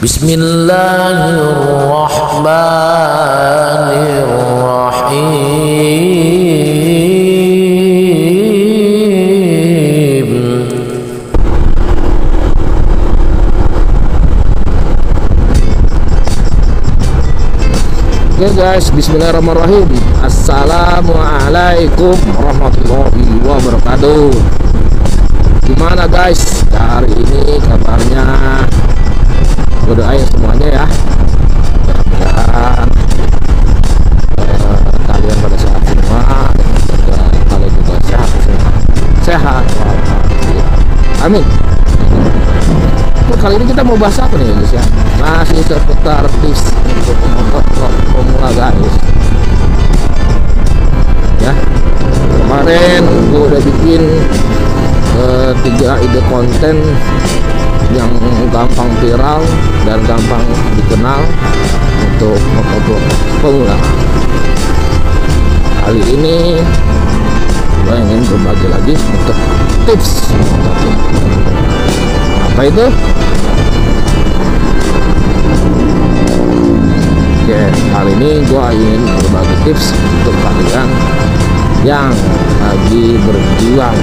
Bismillahirrahmanirrahim. Oke guys, bismillahirrahmanirrahim. Assalamualaikum warahmatullahi wabarakatuh. Gimana guys hari ini kabarnya? Berdoain semuanya ya, mudah-mudahan kalian pada sehat semua, dan kalian juga sehat walafiat. Amin. Kali ini kita mau bahas apa nih guys ya? Masih seputar tips untuk motor pemula guys ya. Kemarin gue udah bikin 3 ide konten yang gampang viral dan gampang dikenal untuk motor pemula. Kali ini gue ingin berbagi lagi untuk tips. Apa itu? Oke, kali ini gue ingin berbagi tips untuk kalian yang lagi berjuang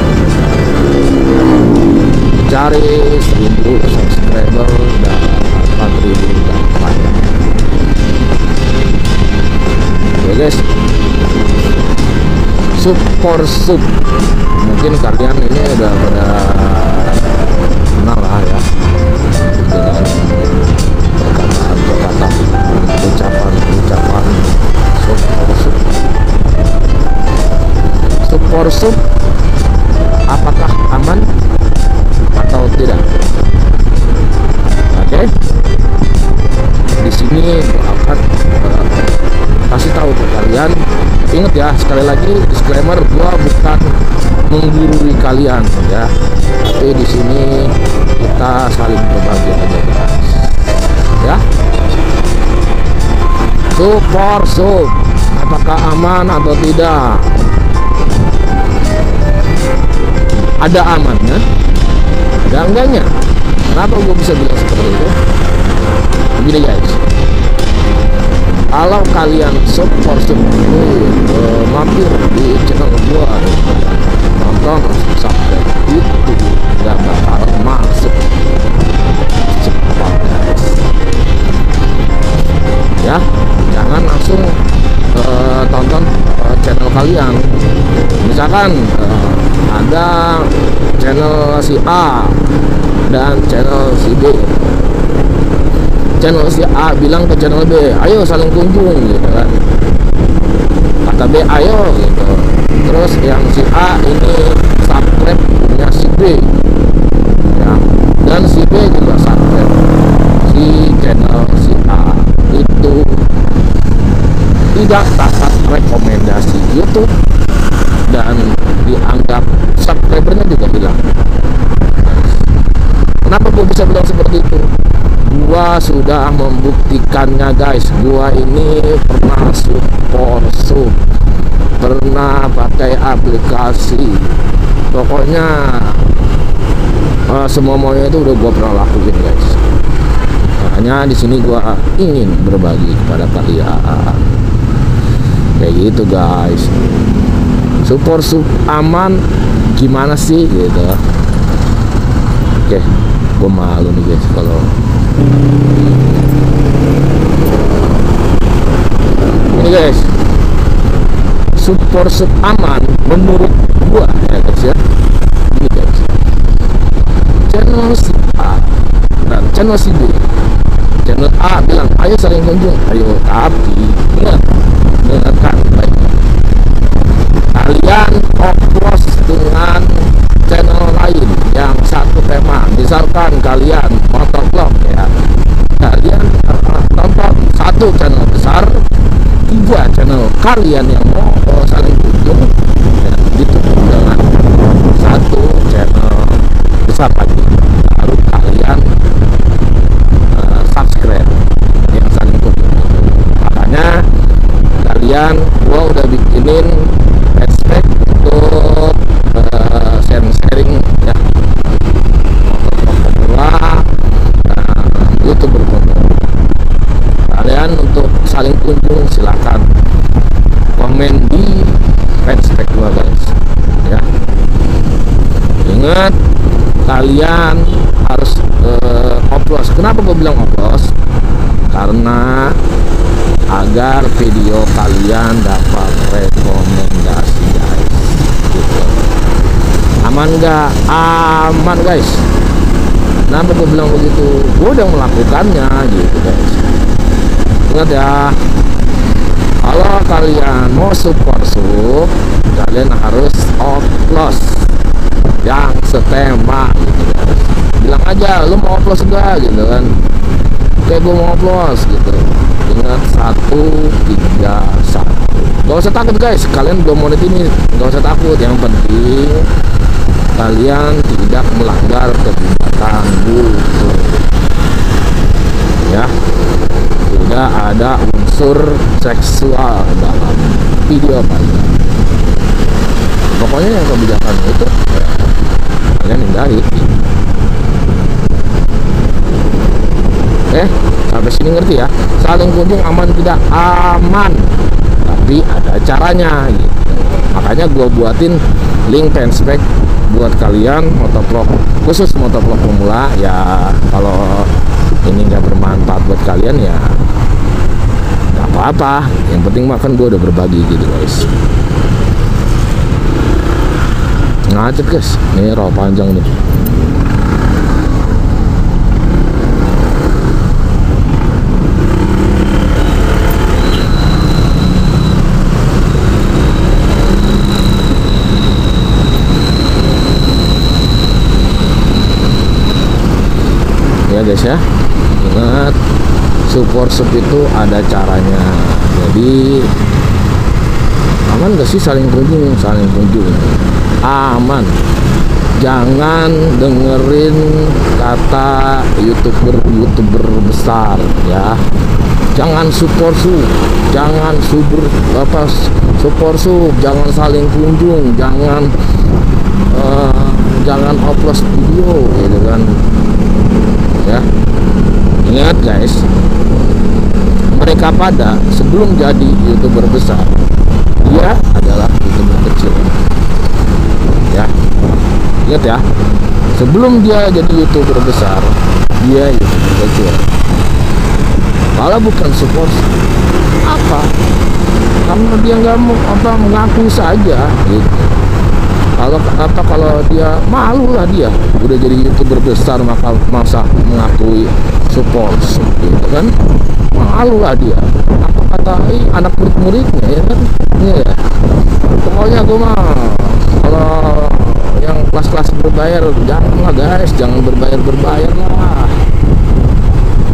cari 1000 subscriber dan 4000 dapat. Oke guys, support sub, mungkin kalian ini udah pada kenal lah ya dengan perkataan ucapan support sub. Apakah aman atau tidak? Oke, di sini akan kasih tahu ke kalian. Ingat ya, sekali lagi disclaimer, gua bukan menggurui kalian ya, tapi di sini kita saling berbagi aja guys ya. Support sub, apakah aman atau tidak? Ada amannya, ada enggaknya. Kenapa gue bisa bilang seperti itu? Begini guys, kalau kalian support mampir di channel gue, nonton subscribe, itu gak bakal masuk cepat guys ya. Jangan langsung tonton channel kalian. Misalkan ada channel si A dan channel si B. Channel si A bilang ke channel B, ayo saling kunjung gitu kan. Kata B, ayo gitu. Terus yang si A ini subscribe punya si B ya, dan si B juga subscribe si channel si A. Itu tidak dapat rekomendasi YouTube dan dianggap subscribernya juga hilang. Kenapa gue bisa bilang seperti itu? Gua sudah membuktikannya guys. Gua ini pernah support sub, pernah pakai aplikasi, pokoknya semua maunya itu udah gua pernah lakuin guys. Makanya di sini gua ingin berbagi kepada kalian kayak gitu guys. Support sub aman gimana sih gitu. Oke, gue malu nih guys kalau ini guys. Support sub aman menurut gua ya guys ya. Ini guys, channel si A dan channel si B. Channel A bilang ayo saling kunjung, ayo, tapi dengarkan baik, kalian oplos dengan channel lain yang satu tema. Misalkan kalian motovlog ya, kalian tonton satu channel besar, 3 channel kalian yang mau saling kunjung ya, ditutup dengan satu channel besar lagi, baru kalian subscribe yang saling kunjung. Makanya kalian, gua udah bikinin hashtag untuk sharing ya, motor pemula, youtuber pemula. saling kunjung, silakan komen di fanspage gua guys ya. Ingat, kalian harus oplos. Kenapa gue bilang oplos? Karena agar video kalian dapat rekomendasi guys gitu. Aman nggak? Aman guys. Kenapa gue bilang begitu? Gue udah melakukannya gitu guys. Ingat ya, kalau kalian mau support kalian harus oplos yang setema gitu guys. Bilang aja lu mau oplos enggak gitu kan. Oke, gue mau oplos gitu. Ingat 131. Gak usah takut guys, kalian belum menit ini, gak usah takut. Yang penting kalian tidak melanggar kebijakan YouTube ya. Tidak ada unsur seksual dalam video kalian. Pokoknya yang kebijakan itu kalian hindari. Sampai sini ngerti ya? Saling kunjung aman tidak? Aman, tapi ada caranya gitu. Makanya gue buatin link fanspage buat kalian motovlog, khusus motovlog pemula ya. Kalau ini nggak bermanfaat buat kalian ya nggak apa-apa, yang penting makan gue udah berbagi gitu guys. Ngacet guys, ini raw panjang nih. Ya guys ya, ingat support itu ada caranya. Jadi aman gak sih saling kunjung? Saling kunjung aman. Jangan dengerin kata youtuber besar ya. Jangan support jangan support jangan saling kunjung, jangan upload video gitu kan ya. Ingat guys, mereka pada sebelum jadi youtuber besar, dia adalah youtuber kecil ya. Ingat ya, sebelum dia jadi youtuber besar, dia youtuber kecil. Kalau bukan support apa, karena dia nggak mau mengaku saja gitu. Kalau dia malu lah, dia udah jadi youtuber besar masa mengakui support gitu kan, malu lah dia. Apa kata anak murid-muridnya ya kan ya. Pokoknya gue mah kalau yang kelas-kelas berbayar jangan lah guys, jangan berbayar lah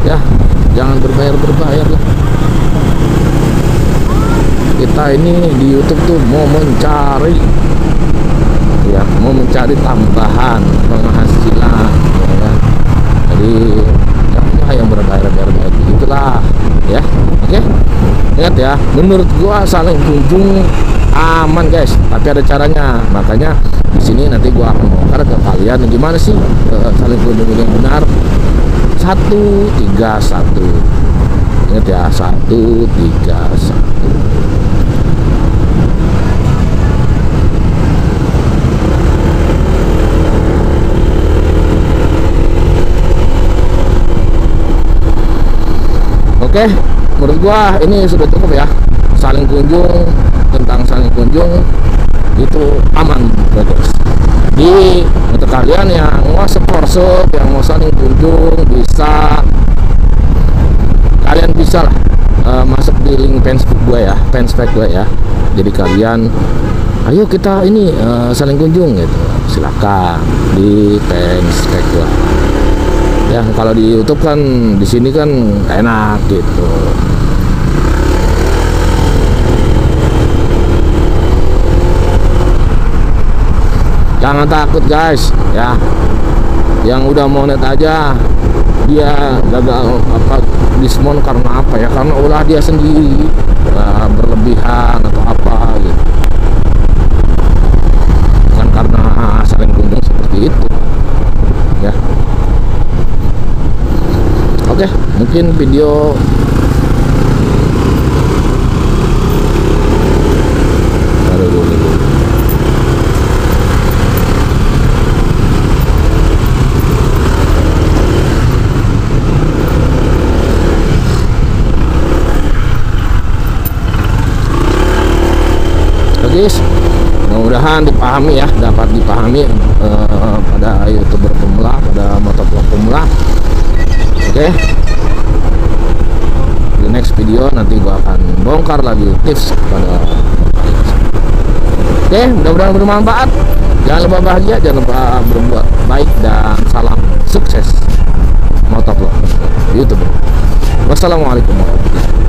ya, jangan berbayar lah. Kita ini di YouTube tuh mau mencari tambahan penghasilan ya. Jadi janganlah yang berbayar itulah ya. Oke, ingat ya, menurut gua saling kunjung aman guys, tapi ada caranya. Makanya di sini nanti gua akan bongkar ke kalian gimana sih saling kunjung yang benar. 131. Ingat ya, 131. Oke, menurut gua ini sudah cukup ya. Saling kunjung, tentang saling kunjung itu aman guys. Jadi untuk kalian yang mau support, yang mau saling kunjung, kalian bisa lah masuk di link fanspage gue ya. Jadi kalian ayo kita ini saling kunjung gitu, silakan di fanspage gue ya. Kalau di YouTube kan di sini kan enak gitu. Jangan takut guys ya, yang udah monet aja dia gagal diskon karena apa ya, karena ulah dia sendiri berlebihan atau apa gitu, kan karena saling kunjung seperti itu ya. Oke, mungkin video guys. Mudah-mudahan dipahami ya, dapat dipahami pada YouTuber pemula, pada motovlog pemula. Oke. Di next video nanti gua akan bongkar lagi tips pada. Oke, mudah-mudahan bermanfaat. Jangan lupa bahagia, jangan lupa berbuat baik, dan salam sukses motovlog YouTuber. Wassalamualaikum warahmatullahi wabarakatuh.